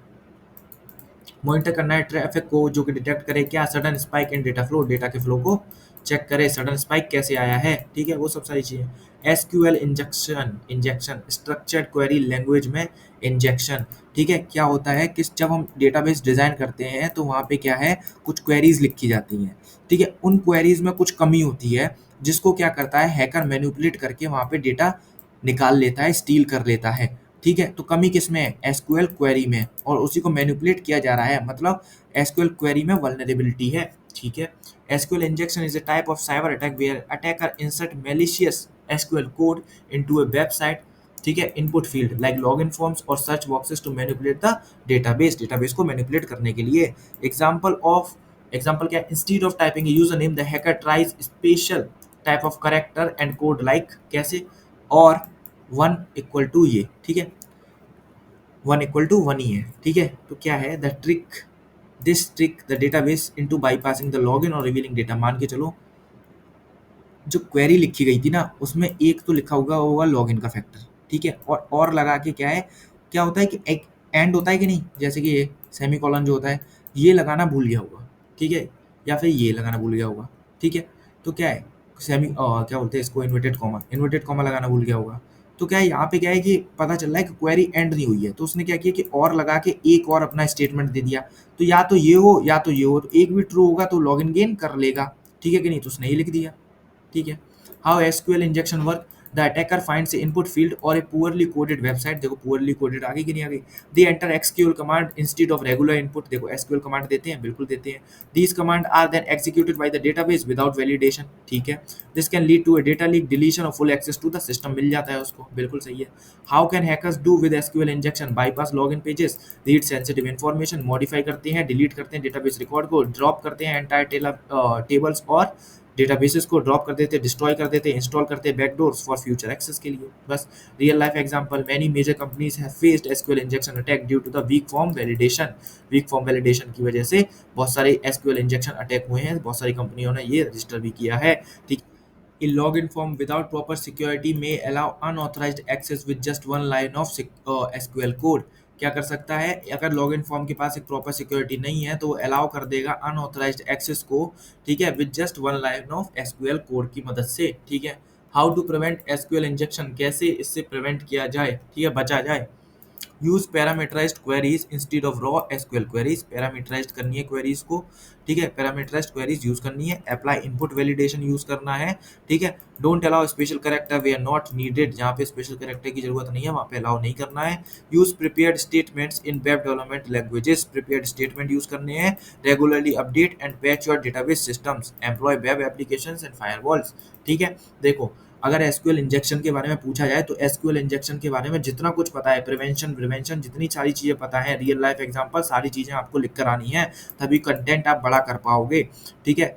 S1: मॉनिटर करना है ट्रैफिक को जो कि डिटेक्ट करे क्या sudden spike in data flow, data के फ्लो को चेक करे, सडन स्पाइक कैसे आया है। ठीक है, वो सब सारी चीजें। SQL injection structured query language में इंजेक्शन। ठीक है, क्या होता है कि जब हम डेटाबेस डिजाइन करते हैं तो वहाँ पे क्या है, कुछ क्वेरीज लिखी जाती हैं। ठीक है, उन क्वेरीज में कुछ कमी होती है जिसको क्या करता है, हैकर मैनिपुलेट करके वहाँ पे डेटा निकाल लेता है, स्टील कर लेता है। ठीक है, तो कमी किसमें है, एसक्यूएल क्वेरी में, और उसी को मैनिपुलेट किया जा रहा है, मतलब एसक्यूएल क्वेरी में वल्नरेबिलिटी है। ठीक है, SQL injection is a type of cyber attack where attacker insert malicious SQL code into a website. ठीक है, input field like login forms और search boxes to manipulate the database को manipulate करने के लिए। एग्जांपल क्या, instead of typing user name the hacker tries special type of character and code like कैसे, और 1 इक्वल टू ये। ठीक है, 1 इक्वल टू 1 ही है। ठीक है, तो क्या है the trick, this trick the database into bypassing the login और रिवीलिंग डेटा। मान के चलो जो क्वेरी लिखी गई थी ना उसमें एक तो लिखा होगा लॉगिन का फैक्टर। ठीक है, और लगा के क्या है, क्या होता है कि एक एंड होता है कि नहीं, जैसे कि ये सेमी कॉलन जो होता है ये लगाना भूल गया होगा। ठीक है, या फिर ये लगाना भूल गया होगा। ठीक है, तो क्या है क्या बोलते हैं इसको, इन्वर्टेड कॉमा लगाना भूल गया होगा। तो क्या है यहाँ पे क्या है कि पता चल रहा है कि क्वेरी एंड नहीं हुई है, तो उसने क्या किया कि और लगा के एक और अपना स्टेटमेंट दे दिया। तो या तो ये हो या तो ये हो, तो एक भी ट्रू होगा तो लॉगिन गेन कर लेगा। ठीक है कि नहीं, तो उसने ये लिख दिया। ठीक है, how SQL injection work, the attacker finds input field और ए पुअरली कोडेड वेबसाइट, देखो पुअरली कोडेड आ गई कि नहीं आ गई। They enter SQL command instead of regular input, देखो एसक्यूएल कमांड देते हैं, बिल्कुल देते हैं। These command are then executed by the database without validation, ठीक है। This can lead to a data leak, deletion और full access to the system मिल जाता है उसको, बिल्कुल सही है। How can hackers do with SQL injection? Bypass login pages, read sensitive information, modify करते हैं, डिलीट करते हैं डेटाबेस रिकॉर्ड को, ड्रॉप करते हैं एंटायर टेबल्स और डेटाबेसेस को ड्रॉप कर देते हैं, डिस्ट्रॉय कर देते हैं, इंस्टॉल करते हैं बैकडोर्स फॉर फ्यूचर एक्सेस के लिए। बस real life example, many major companies have faced SQL injection attack due to the weak form validation. Weak form validation की वजह से बहुत सारे एसक्यूएल इंजेक्शन अटैक हुए हैं, बहुत सारी कंपनियों ने ये रजिस्टर भी किया है, ठीक। A login form without proper security may allow unauthorized access with just one line of SQL code। क्या कर सकता है, अगर लॉगिन फॉर्म के पास एक प्रॉपर सिक्योरिटी नहीं है तो वो अलाउ कर देगा अनऑथराइज्ड एक्सेस को, ठीक है, with just one line of SQL code की मदद से, ठीक है। How to prevent SQL injection, कैसे इससे प्रिवेंट किया जाए, ठीक है, बचा जाए। Use parameterised queries instead of raw SQL queries, parameterised करनी है क्वेरीज को, ठीक है, पैरामीटराइज्ड क्वेरीज यूज करनी है। अप्लाई इनपुट वैलिडेशन यूज करना है, ठीक है। Don't allow special character where are not needed, जहाँ पे स्पेशल कैरेक्टर की जरूरत नहीं है वहाँ पे अलाउ नहीं करना है। Use prepared statements in web development languages, prepared statement use करने हैं। Regularly update and patch your database systems, employ web applications and firewalls, ठीक है। देखो अगर एसक्यूएल इंजेक्शन के बारे में पूछा जाए तो एसक्यूएल इंजेक्शन के बारे में जितना कुछ पता है, प्रिवेंशन जितनी सारी चीजें पता है, रियल लाइफ एग्जांपल सारी चीजें आपको लिख कर आनी है, तभी कंटेंट आप बड़ा कर पाओगे, ठीक है,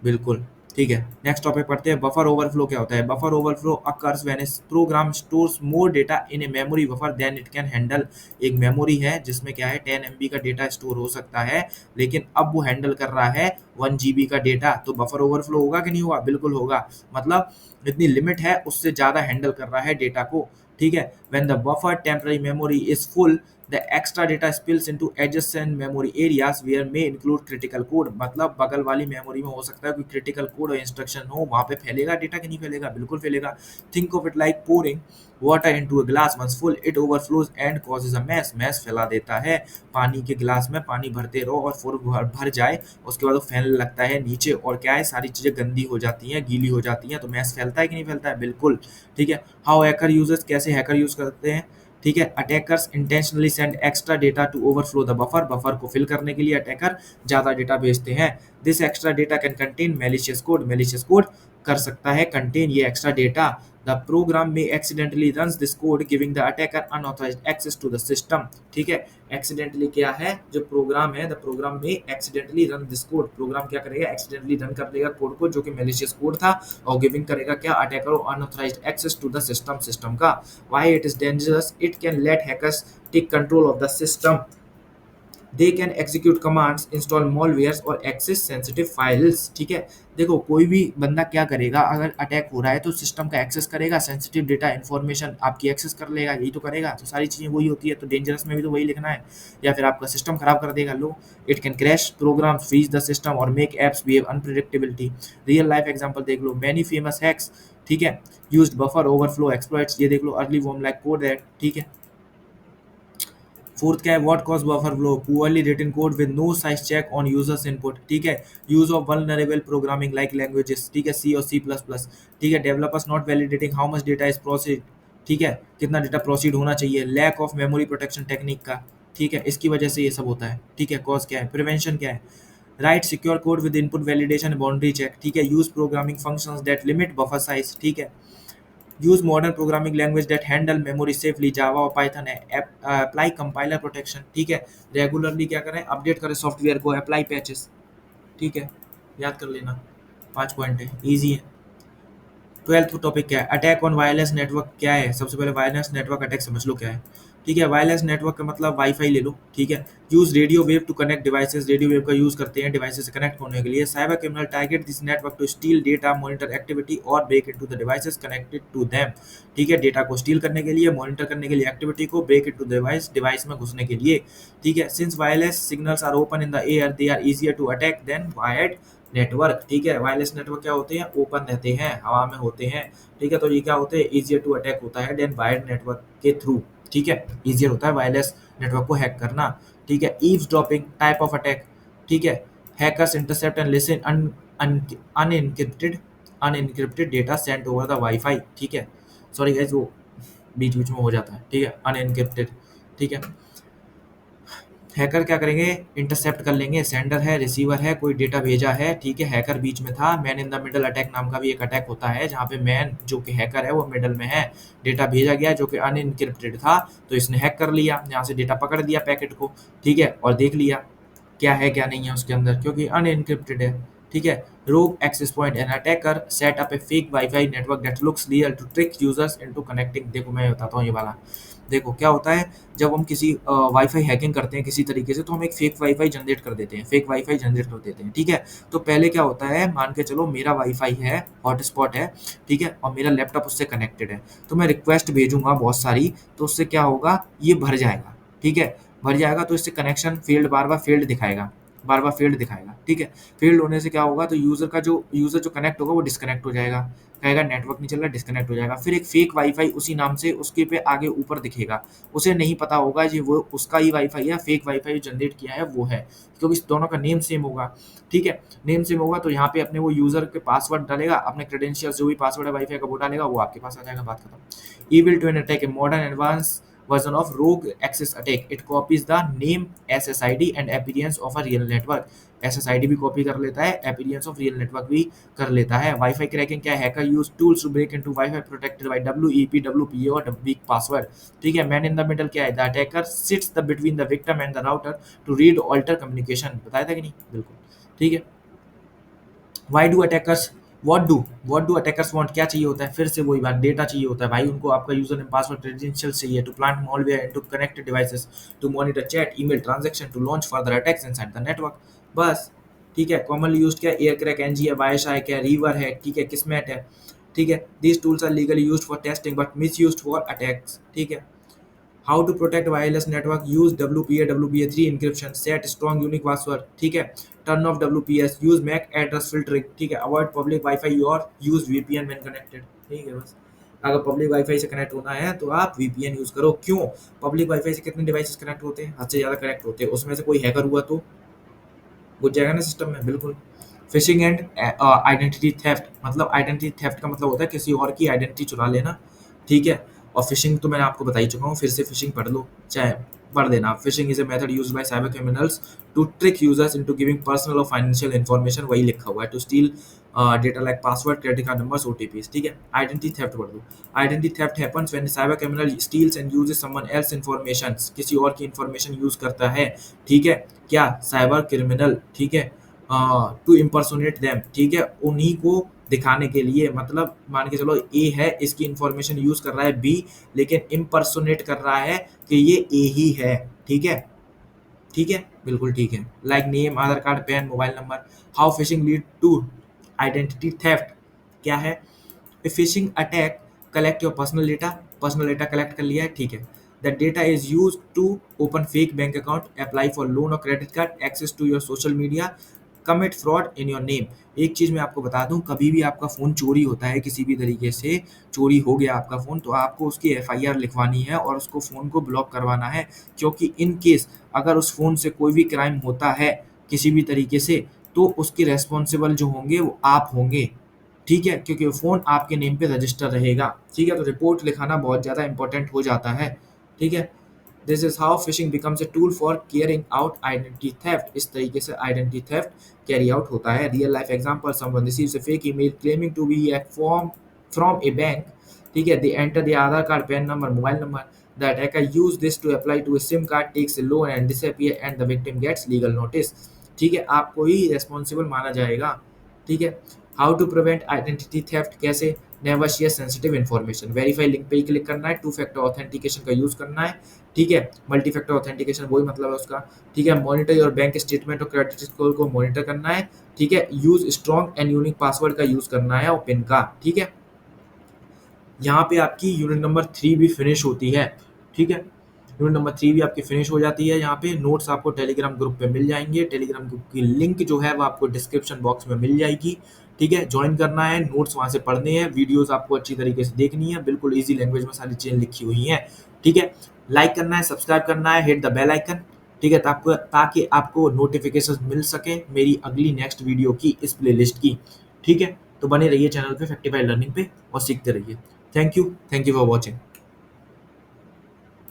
S1: बिल्कुल, ठीक है। नेक्स्ट टॉपिक पढ़ते हैं, बफर ओवरफ्लो क्या होता है। Buffer overflow occurs when a program stores more data in a memory buffer than it can handle. एक मेमोरी है जिसमें क्या है 10 MB का डेटा स्टोर हो सकता है, लेकिन अब वो हैंडल कर रहा है 1 GB का डेटा, तो बफर ओवरफ्लो होगा कि नहीं होगा, बिल्कुल होगा। मतलब इतनी लिमिट है, उससे ज्यादा हैंडल कर रहा है डेटा को, ठीक है। When the buffer temporary memory is full the extra data spills into adjacent memory areas where may include critical code, मतलब बगल वाली मेमोरी में हो सकता है कोई क्रिटिकल कोड और इंस्ट्रक्शन हो, वहां पे फैलेगा डेटा कि नहीं फैलेगा, बिल्कुल फैलेगा। Think of it like pouring water into a glass, once full it overflows and causes a mess, mess फैला देता है। पानी के गिलास में पानी भरते रहो और फुल भर जाए, उसके बाद वो फैलने लगता है नीचे, और क्या है सारी चीजें गंदी हो जाती हैं, गीली हो जाती हैं, तो मैस फैलता है कि नहीं फैलता है, बिल्कुल, ठीक है। हाउ हैकर यूजर्स, कैसे हैकर यूज करते हैं, ठीक है। Attackers intentionally send extra data to overflow the buffer, buffer को फिल करने के लिए अटैकर ज्यादा डेटा भेजते हैं। This extra data can contain malicious code, malicious code कर सकता है कंटेन ये एक्स्ट्रा डेटा। द प्रोग्राम में accidentally runs this code giving the attacker unauthorised access to the system, ठीक है। एक्सीडेंटली क्या है, जो प्रोग्राम है द प्रोग्राम में accidentally run this code, program क्या करेगा, एक्सीडेंटली रन कर देगा कोड को जो कि मैलिशियस कोड था, और गिविंग करेगा क्या, अटैकर को unauthorised access to the system, system का। Why it is dangerous, it can let hackers take control of the system, they can execute commands, install malwares और एक्सेस सेंसिटिव फाइल्स, ठीक है। देखो कोई भी बंदा क्या करेगा, अगर अटैक हो रहा है तो सिस्टम का एक्सेस करेगा, सेंसिटिव डेटा इन्फॉर्मेशन आपकी एक्सेस कर लेगा, यही तो करेगा, तो सारी चीज़ें वही होती है, तो डेंजरस में भी तो वही लिखना है, या फिर आपका सिस्टम खराब कर देगा। लो it can crash program, freeze the system और make apps behave unpredictability. Real life example देख लो, मैनी फेमस हैक्स, ठीक है, यूज्ड बफर ओवरफ्लो एक्सप्लॉइट्स, ये देख लो, early worm like code that, ठीक है। फोर्थ क्या है, what cause buffer flow, poorly written code with no size check on user's input, ठीक है। Use of vulnerable programming like languages, ठीक है, सी और सी प्लस प्लस, ठीक है। Developers not validating how much data is proceed, ठीक है, कितना डेटा प्रोसीड होना चाहिए। Lack of memory protection technique का, ठीक है, इसकी वजह से ये सब होता है, ठीक है। कॉज क्या है, प्रिवेंशन क्या है, write secure code with input validation boundary check, ठीक है। Use programming functions that limit buffer size, ठीक है। Use modern programming language that handle memory safely, Java और पाइथन है। अप्लाई कंपाइलर प्रोटेक्शन, ठीक है। रेगुलरली क्या करें, अपडेट करें सॉफ्टवेयर को, अप्लाई पैचेस, ठीक है, याद कर लेना, 5 पॉइंट है, इजी है। 12th टॉपिक क्या है, अटैक ऑन वायरलेस नेटवर्क क्या है। सबसे पहले वायरलेस नेटवर्क अटैक समझ लो क्या है, ठीक है। वायरलेस नेटवर्क का मतलब वाईफाई ले लो, ठीक है। Use radio wave to connect devices, radio wave का यूज करते हैं डिवाइसेस से कनेक्ट होने के लिए। Cyber criminal target this network to steal data, monitor activity और break into the devices connected to them, ठीक है। डेटा को स्टील करने के लिए, मॉनिटर करने के लिए एक्टिविटी को, ब्रेक इनटू डिवाइस, डिवाइस में घुसने के लिए, ठीक है। Since wireless signals are open in the air, they are easier to attack than wired network, ठीक है। वायरलेस नेटवर्क क्या होते हैं, ओपन रहते हैं, हवा में होते हैं, ठीक है, तो ये क्या होते हैं, इजियर टू अटैक होता है देन वायर्ड नेटवर्क के थ्रू, ठीक है। इजियर होता है वायरलेस नेटवर्क को हैक करना, ठीक है। ईव्सड्रॉपिंग टाइप ऑफ अटैक, ठीक है। Hackers intercept and listen unencrypted data sent over the WiFi, ठीक है। सॉरी गाइस, वो बीच बीच में हो जाता है, ठीक है, अनएनक्रिप्टेड, ठीक है। हैकर क्या करेंगे, इंटरसेप्ट कर लेंगे, सेंडर है, रिसीवर है, कोई डेटा भेजा है, ठीक है, हैकर बीच में था। Man in the middle attack नाम का भी एक अटैक होता है, जहाँ पे मैन जो कि हैकर है वो मिडल में है, डेटा भेजा गया जो कि अनइनक्रिप्टेड था, तो इसने हैक कर लिया, यहाँ से डेटा पकड़ दिया पैकेट को, ठीक है, और देख लिया क्या है क्या नहीं है उसके अंदर, क्योंकि अनइनक्रिप्टेड है, ठीक है। Rogue access point, an attacker set up a fake wifi network that looks real to trick users into connecting. देखो मैं बताता हूँ ये वाला, देखो क्या होता है, जब हम किसी वाईफाई हैकिंग करते हैं किसी तरीके से, तो हम एक फेक वाईफाई जनरेट कर देते हैं, फेक वाईफाई जनरेट कर देते हैं, ठीक है। तो पहले क्या होता है, मान के चलो मेरा वाईफाई है, हॉटस्पॉट है, ठीक है, और मेरा लैपटॉप उससे कनेक्टेड है, तो मैं रिक्वेस्ट भेजूंगा बहुत सारी, तो उससे क्या होगा, ये भर जाएगा, ठीक है, भर जाएगा, तो इससे कनेक्शन फेल्ड, बार बार फेल्ड दिखाएगा, बार बार फेल्ड दिखाएगा, ठीक है। फेल्ड होने से क्या होगा, तो यूजर जो कनेक्ट होगा वो डिस्कनेक्ट हो जाएगा, कहेगा नेटवर्क नहीं चल रहा, डिस्कनेक्ट हो जाएगा। फिर एक फेक वाईफाई उसी नाम से उसके पे आगे ऊपर दिखेगा, उसे नहीं पता होगा जी वो उसका ही वाईफाई है, फेक वाईफाई जनरेट किया है वो है, क्योंकि इस दोनों का नेम सेम होगा, ठीक है। नेम सेम होगा तो यहाँ पे अपने वो यूजर के पासवर्ड डालेगा, अपने क्रेडेंशियल्स जो भी पासवर्ड है वाईफाई का वो डालेगा, वो आपके पास आ जाएगा, बात खत्म। Evil twin attack, a modern advanced version of rogue access attack. It copies the name, SSID and appearance of a real network. SSID भी कॉपी कर लेता है, appearance of real network भी कर लेता है। वाईफाई क्रैकिंग क्या है, hacker use tools to break into wifi protected by WEP, WPA और वीक पासवर्ड, ठीक है। मैन इन द मिडल क्या है, the attacker sits the between the victim and the router to read alter communication, बताया था कि नहीं, बिल्कुल, ठीक है। Why do attackers what do attackers want, क्या चाहिए होता है, फिर से वही बात, डेटा चाहिए होता है भाई उनको, आपका यूजर नेम पासवर्ड क्रेडेंशियल्स चाहिए, to plant malware into connected devices, to monitor chat email transaction, to launch further attacks inside the network, बस, ठीक है। कॉमनली यूज्ड क्या, एयर क्रैक, एनजी है, वायशाई क्या, रीवर है, ठीक है, किस्मेट है, ठीक है। These tools are legally used for testing but misused for attacks, ठीक है। How to protect wireless network, use WPA3 encryption, set strong unique password, ठीक है। Turn off WPS, use MAC address filtering, ठीक है। Avoid public wifi और use VPN when connected, ठीक है। बस अगर पब्लिक वाईफाई से कनेक्ट होना है तो आप VPN यूज करो, क्यों, पब्लिक वाईफाई से कितने डिवाइसेस कनेक्ट होते हैं, हद से ज़्यादा कनेक्ट होते हैं, उसमें से कोई हैकर हुआ तो घुस जाएगा ना सिस्टम में, बिल्कुल। फिशिंग एंड आइडेंटिटी थेफ्ट, मतलब आइडेंटिटी थेफ्ट का मतलब होता है किसी और की आइडेंटिटी चुरा लेना, ठीक है। और फिशिंग तो मैंने आपको बता ही चुका हूँ, फिर से फिशिंग पढ़ लो, चाहे पढ़ देना। Phishing is a method used by cyber criminals to trick users into giving personal और फाइनेंशियल इन्फॉर्मेशन, वही लिखा हुआ है, to steal data like password, credit card numbers, OTPs, ठीक है। आइडेंटिटी थेफ्ट पढ़ लो। Identity theft happens when cyber criminal steals and uses someone else information, किसी और की इन्फॉर्मेशन यूज करता है, ठीक है, क्या, साइबर क्रिमिनल, ठीक है, टू इम्पर्सोनेट देम, ठीक है, उन्हीं को दिखाने के लिए, मतलब मान के चलो ए है, इसकी इंफॉर्मेशन यूज कर रहा है बी, लेकिन इम्पर्सोनेट कर रहा है कि ये ए ही है, ठीक है, ठीक है, बिल्कुल ठीक है। Like name, Aadhaar card, PAN, mobile number. How phishing lead to identity theft, क्या है, phishing attack collect your personal data collect कर लिया है, ठीक है। The data is use to open fake bank account, apply for loan और credit card, access to your social media, commit fraud in your name. एक चीज़ मैं आपको बता दूं, कभी भी आपका फ़ोन चोरी होता है, किसी भी तरीके से चोरी हो गया आपका फ़ोन, तो आपको उसकी FIR लिखवानी है और उसको फ़ोन को ब्लॉक करवाना है, क्योंकि इन केस अगर उस फ़ोन से कोई भी क्राइम होता है किसी भी तरीके से, तो उसके रेस्पॉन्सिबल जो होंगे वो आप होंगे, ठीक है, क्योंकि वो फ़ोन आपके नेम पे रजिस्टर रहेगा, ठीक है। तो रिपोर्ट लिखाना बहुत ज़्यादा इंपॉर्टेंट हो जाता है, ठीक है। This is how phishing becomes a tool for carrying out identity theft, इस तरीके से आइडेंटिटी थेफ्ट कैरी आउट होता है। Real life example, someone receives a fake email claiming to be a form from a bank, ठीक है, they enter the Aadhaar card, PAN number, mobile number, the attacker use this to apply to a SIM card, takes a loan and disappear and the victim gets legal notice, ठीक है, आपको ही responsible माना जाएगा, ठीक है। How to prevent identity theft, कैसे, never share sensitive information, verify link पे ही क्लिक करना है, टू फैक्टर ऑथेंटिकेशन का यूज करना है, ठीक है, मल्टी फैक्टर ऑथेंटिकेशन वही मतलब है उसका, ठीक है। मॉनिटर योर बैंक स्टेटमेंट और क्रेडिट स्कोर को मॉनिटर करना है, ठीक है। Use strong and unique password का यूज करना है और पिन का, ठीक है। यहाँ पे आपकी यूनिट नंबर 3 भी फिनिश होती है, ठीक है, यूनिट नंबर 3 भी आपकी फिनिश हो जाती है। यहाँ पे नोट्स आपको टेलीग्राम ग्रुप पे मिल जाएंगे, टेलीग्राम ग्रुप की लिंक जो है वो आपको डिस्क्रिप्शन बॉक्स में मिल जाएगी, ठीक है। ज्वाइन करना है, नोट्स वहाँ से पढ़ने हैं, वीडियोस आपको अच्छी तरीके से देखनी है, बिल्कुल ईजी लैंग्वेज में सारी चीज़ें लिखी हुई हैं, ठीक है। लाइक करना है, सब्सक्राइब करना है, हिट द बेल आइकन, ठीक है, ताकि आपको नोटिफिकेशन मिल सके मेरी अगली नेक्स्ट वीडियो की, इस प्लेलिस्ट की, ठीक है। तो बने रहिए चैनल पे फैक्टिफाइड लर्निंग पे और सीखते रहिए। Thank you. Thank you for watching.